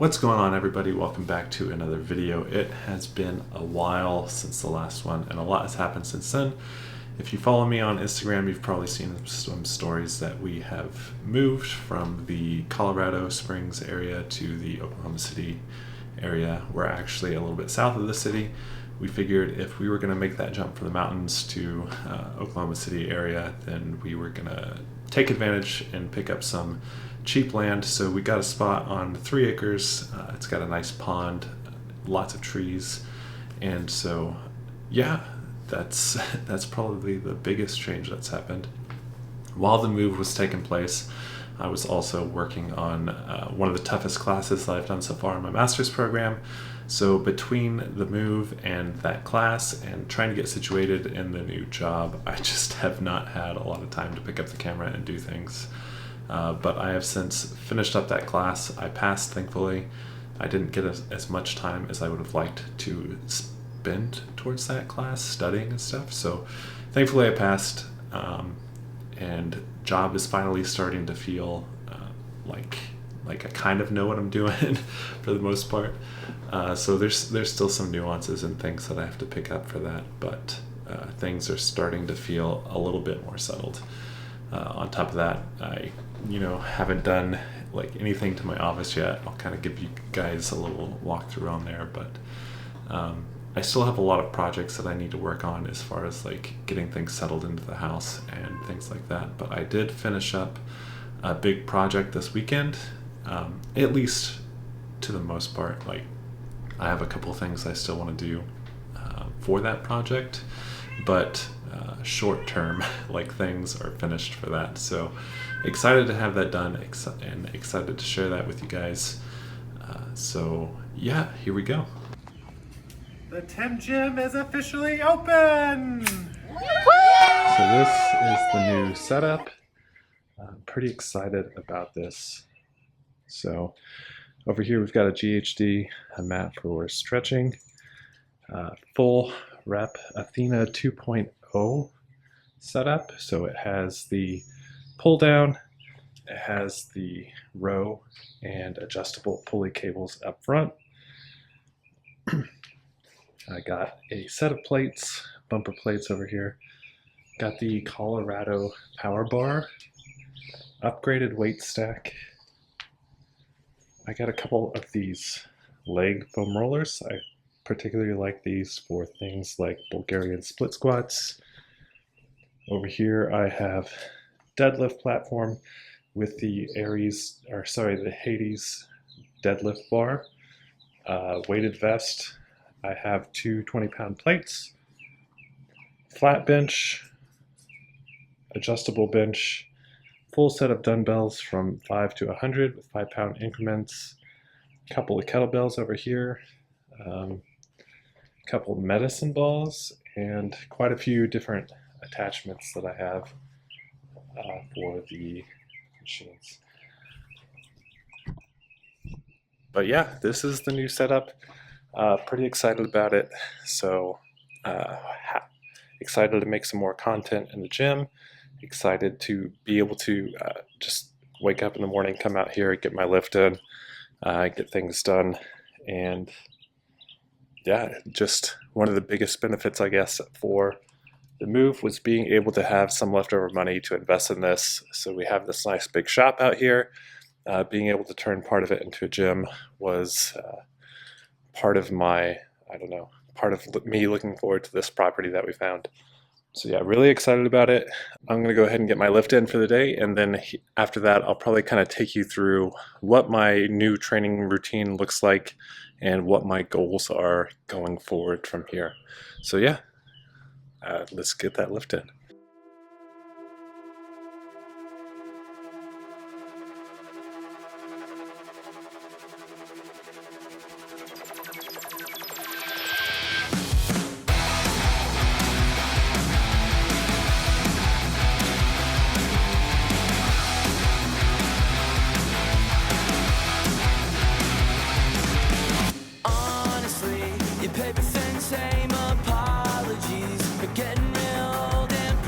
What's going on, everybody? Welcome back to another video. It has been a while since the last one and a lot has happened since then. If you follow me on Instagram, you've probably seen some stories that we have moved from the Colorado Springs area to the Oklahoma City area. We're actually a little bit south of the city. We figured if we were going to make that jump from the mountains to Oklahoma City area, then we were going to take advantage and pick up some cheap land. So we got a spot on 3 acres. It's got a nice pond, lots of trees, and so yeah, that's probably the biggest change that's happened. While the move was taking place, I was also working on one of the toughest classes that I've done so far in my master's program. So between the move and that class and trying to get situated in the new job, I just have not had a lot of time to pick up the camera and do things. But I have since finished up that class. I passed, thankfully. I didn't get as much time as I would have liked to spend towards that class, studying and stuff. So thankfully I passed, and job is finally starting to feel like I kind of know what I'm doing for the most part. So there's still some nuances and things that I have to pick up for that, but things are starting to feel a little bit more settled. On top of that, I haven't done like anything to my office yet. I'll kind of give you guys a little walkthrough on there, but I still have a lot of projects that I need to work on as far as like getting things settled into the house and things like that. But I did finish up a big project this weekend, at least to the most part. Like, I have a couple things I still want to do for that project, but short term like things are finished for that. So excited to have that done and excited to share that with you guys. So yeah, here we go. The Tim Gym is officially open! So this is the new setup. I'm pretty excited about this. So over here we've got a GHD, a mat for stretching, full rep Athena 2.0 setup. So it has the pull down, it has the row and adjustable pulley cables up front. I got a set of plates, bumper plates over here. Got the Colorado power bar, upgraded weight stack. I got a couple of these leg foam rollers. I particularly like these for things like Bulgarian split squats. Over here I have deadlift platform with the the Hades deadlift bar, weighted vest. I have 2 20-pound plates, flat bench, adjustable bench, full set of dumbbells from 5 to 100 with 5-pound increments, a couple of kettlebells over here, a couple of medicine balls, and quite a few different attachments that I have for the machines. But yeah, this is the new setup. Pretty excited about it. So excited to make some more content in the gym. Excited to be able to just wake up in the morning, come out here, get my lift in, get things done. And yeah, just one of the biggest benefits, I guess, for the move was being able to have some leftover money to invest in this. So we have this nice big shop out here. Being able to turn part of it into a gym was part of me looking forward to this property that we found. So yeah, really excited about it. I'm going to go ahead and get my lift in for the day, and then after that I'll probably kind of take you through what my new training routine looks like and what my goals are going forward from here. So yeah, let's get that lift in. Paper thin, same apologies. We're getting real damn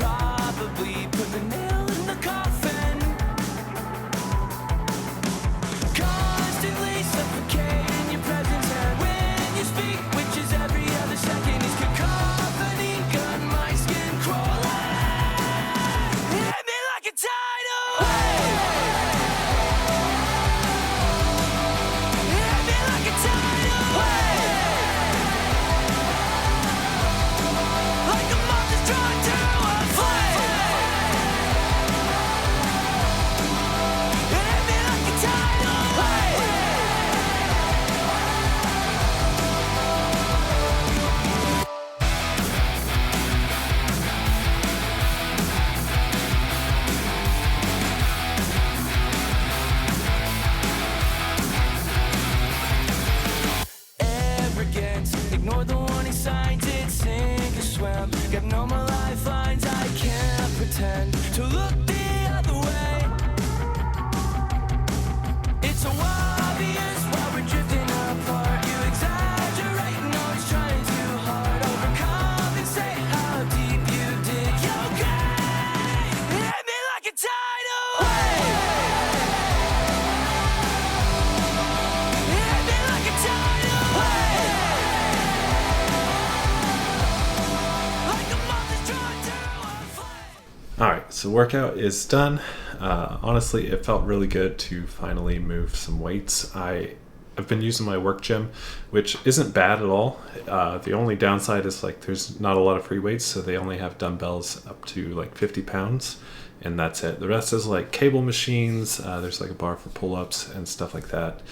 So workout is done. Honestly, it felt really good to finally move some weights. I've been using my work gym, which isn't bad at all. The only downside is like there's not a lot of free weights, so they only have dumbbells up to like 50 pounds, and that's it. The rest is like cable machines. There's like a bar for pull-ups and stuff like that.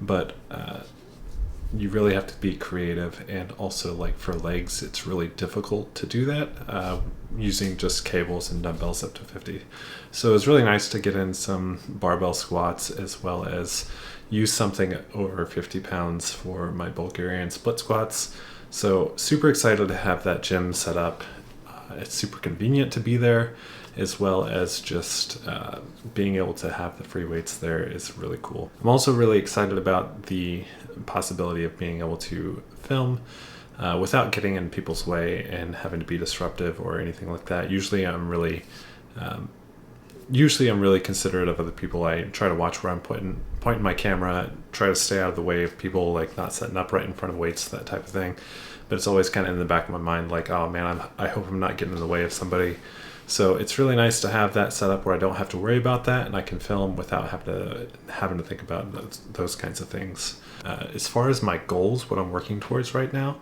But you really have to be creative, and also like for legs it's really difficult to do that using just cables and dumbbells up to 50. So it's really nice to get in some barbell squats as well as use something over 50 pounds for my Bulgarian split squats. So super excited to have that gym set up. It's super convenient to be there, as well as just being able to have the free weights there is really cool. I'm also really excited about the possibility of being able to film without getting in people's way and having to be disruptive or anything like that. Usually I'm really considerate of other people. I try to watch where I'm pointing my camera, try to stay out of the way of people like not setting up right in front of weights, that type of thing. But it's always kind of in the back of my mind like, oh man, I hope I'm not getting in the way of somebody. So it's really nice to have that set up where I don't have to worry about that, and I can film without having to think about those kinds of things. As far as my goals, what I'm working towards right now,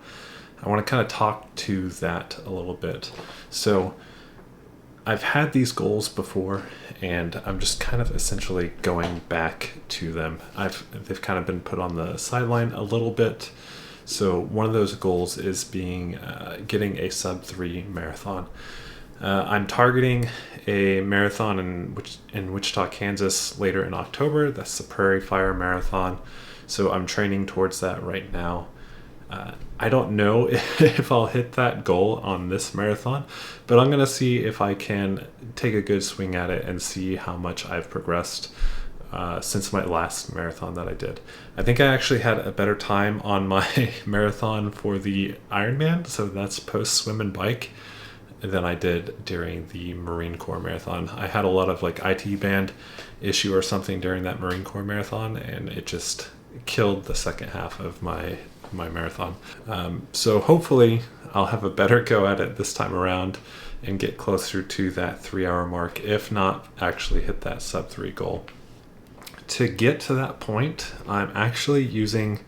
I want to kind of talk to that a little bit. So I've had these goals before, and I'm just kind of essentially going back to them. They've kind of been put on the sideline a little bit. So one of those goals is getting a sub-3 marathon. I'm targeting a marathon in Wichita, Kansas later in October. That's the Prairie Fire Marathon. So I'm training towards that right now. I don't know if I'll hit that goal on this marathon, but I'm going to see if I can take a good swing at it and see how much I've progressed since my last marathon that I did. I think I actually had a better time on my marathon for the Ironman, so that's post swim and bike, than I did during the Marine Corps marathon. I had a lot of like IT band issue or something during that Marine Corps marathon, and it just killed the second half of my marathon. So hopefully I'll have a better go at it this time around and get closer to that 3-hour mark, if not actually hit that sub-3 goal. To get to that point, I'm actually using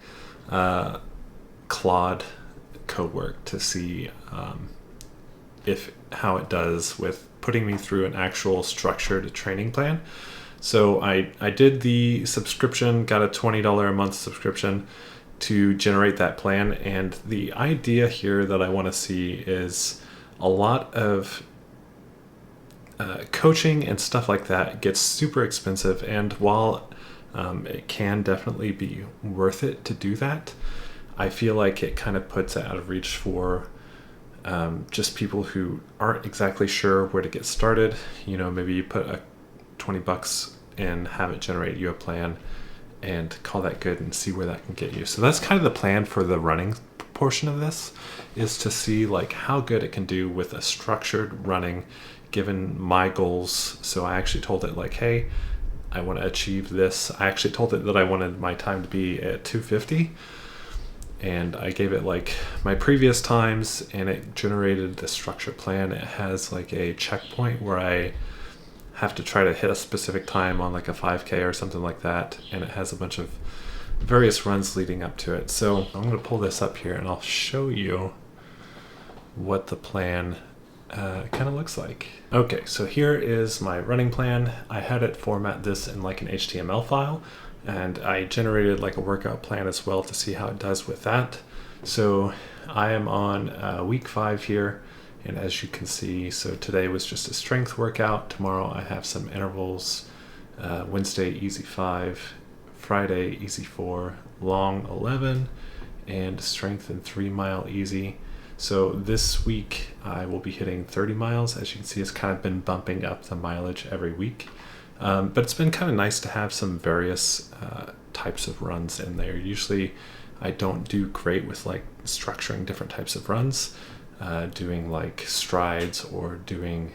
Claude Codework to see how it does with putting me through an actual structured training plan. So I did the subscription, got a $20 a month subscription to generate that plan, and the idea here that I want to see is a lot of coaching and stuff like that gets super expensive, and while it can definitely be worth it to do that, I feel like it kind of puts it out of reach for just people who aren't exactly sure where to get started. You know, maybe you put a $20 and have it generate you a plan and call that good and see where that can get you. So that's kind of the plan for the running portion of this, is to see like how good it can do with a structured running given my goals. So I actually told it like, hey, I want to achieve this. I actually told it that I wanted my time to be at 2:50, and I gave it like my previous times, and it generated the structured plan. It has like a checkpoint where I have to try to hit a specific time on like a 5K or something like that, and it has a bunch of various runs leading up to it. So I'm going to pull this up here and I'll show you what the plan kind of looks like. Okay, so here is my running plan. I had it format this in like an HTML file, and I generated like a workout plan as well to see how it does with that. So I am on week 5 here, and as you can see, so today was just a strength workout. Tomorrow I have some intervals. Wednesday easy 5, Friday easy 4, long 11, and strength and 3 mile easy. So this week I will be hitting 30 miles. As you can see, it's kind of been bumping up the mileage every week. But it's been kind of nice to have some various types of runs in there. Usually I don't do great with like structuring different types of runs, doing like strides or doing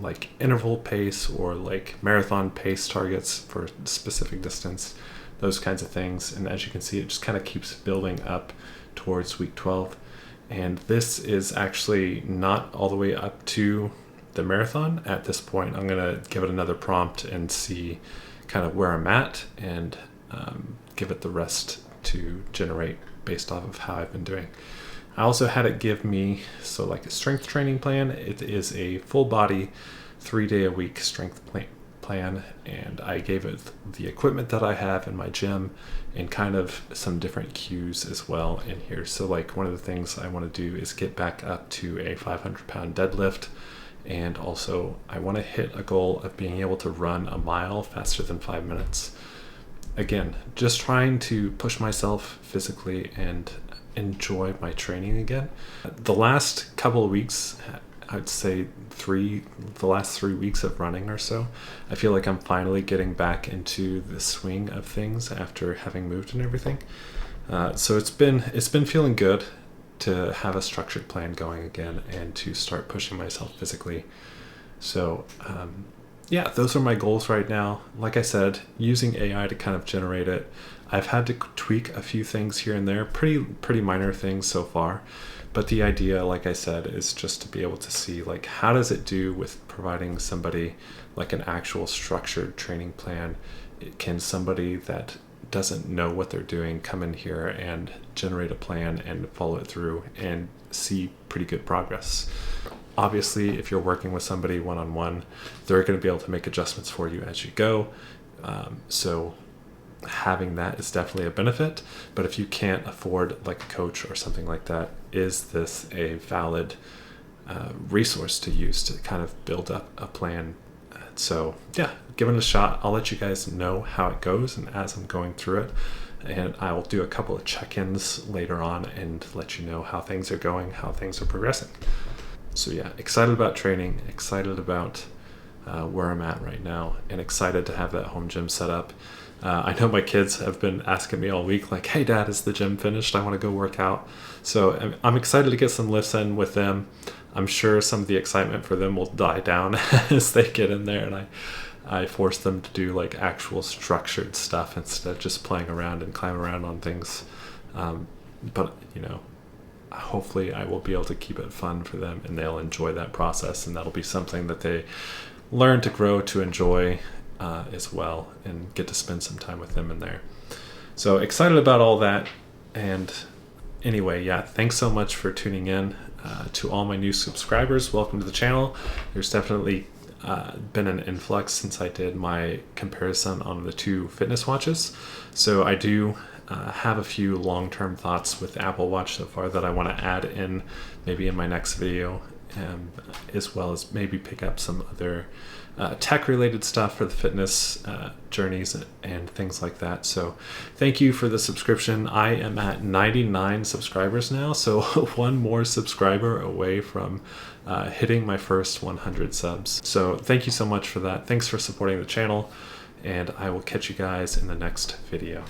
like interval pace or like marathon pace targets for specific distance, those kinds of things. And as you can see, it just kind of keeps building up towards week 12. And this is actually not all the way up to the marathon. At this point, I'm going to give it another prompt and see kind of where I'm at, and give it the rest to generate based off of how I've been doing. I also had it give me, so like a strength training plan. It is a full body 3-day-a-week strength plan, and I gave it the equipment that I have in my gym and kind of some different cues as well in here. So like one of the things I want to do is get back up to a 500-pound deadlift, and also I want to hit a goal of being able to run a mile faster than 5 minutes. Again, just trying to push myself physically and enjoy my training again. The last couple of weeks, I'd say the last 3 weeks of running or so, I feel like I'm finally getting back into the swing of things after having moved and everything. So it's been feeling good to have a structured plan going again and to start pushing myself physically. So yeah, those are my goals right now. Like I said, using AI to kind of generate it. I've had to tweak a few things here and there, pretty minor things so far. But the idea, like I said, is just to be able to see like how does it do with providing somebody like an actual structured training plan. Can somebody that doesn't know what they're doing come in here and generate a plan and follow it through and see pretty good progress? Obviously, if you're working with somebody one-on-one, they're going to be able to make adjustments for you as you go. So having that is definitely a benefit. But if you can't afford like a coach or something like that, is this a valid resource to use to kind of build up a plan? So yeah, give it a shot. I'll let you guys know how it goes and as I'm going through it. And I will do a couple of check-ins later on and let you know how things are going, how things are progressing. So yeah, excited about training, excited about where I'm at right now, and excited to have that home gym set up. I know my kids have been asking me all week, like, hey Dad, is the gym finished? I want to go work out. So I'm excited to get some lifts in with them. I'm sure some of the excitement for them will die down as they get in there, and I force them to do like actual structured stuff instead of just playing around and climbing around on things. But you know, hopefully I will be able to keep it fun for them and they'll enjoy that process, and that'll be something that they learn to grow to enjoy as well, and get to spend some time with them in there. So excited about all that. And anyway, yeah, thanks so much for tuning in. To all my new subscribers, welcome to the channel. There's definitely been an influx since I did my comparison on the two fitness watches. So I do have a few long-term thoughts with the Apple Watch so far that I want to add in maybe in my next video, as well as maybe pick up some other tech-related stuff for the fitness journeys and things like that. So thank you for the subscription. I am at 99 subscribers now, so one more subscriber away from hitting my first 100 subs. So thank you so much for that. Thanks for supporting the channel, and I will catch you guys in the next video.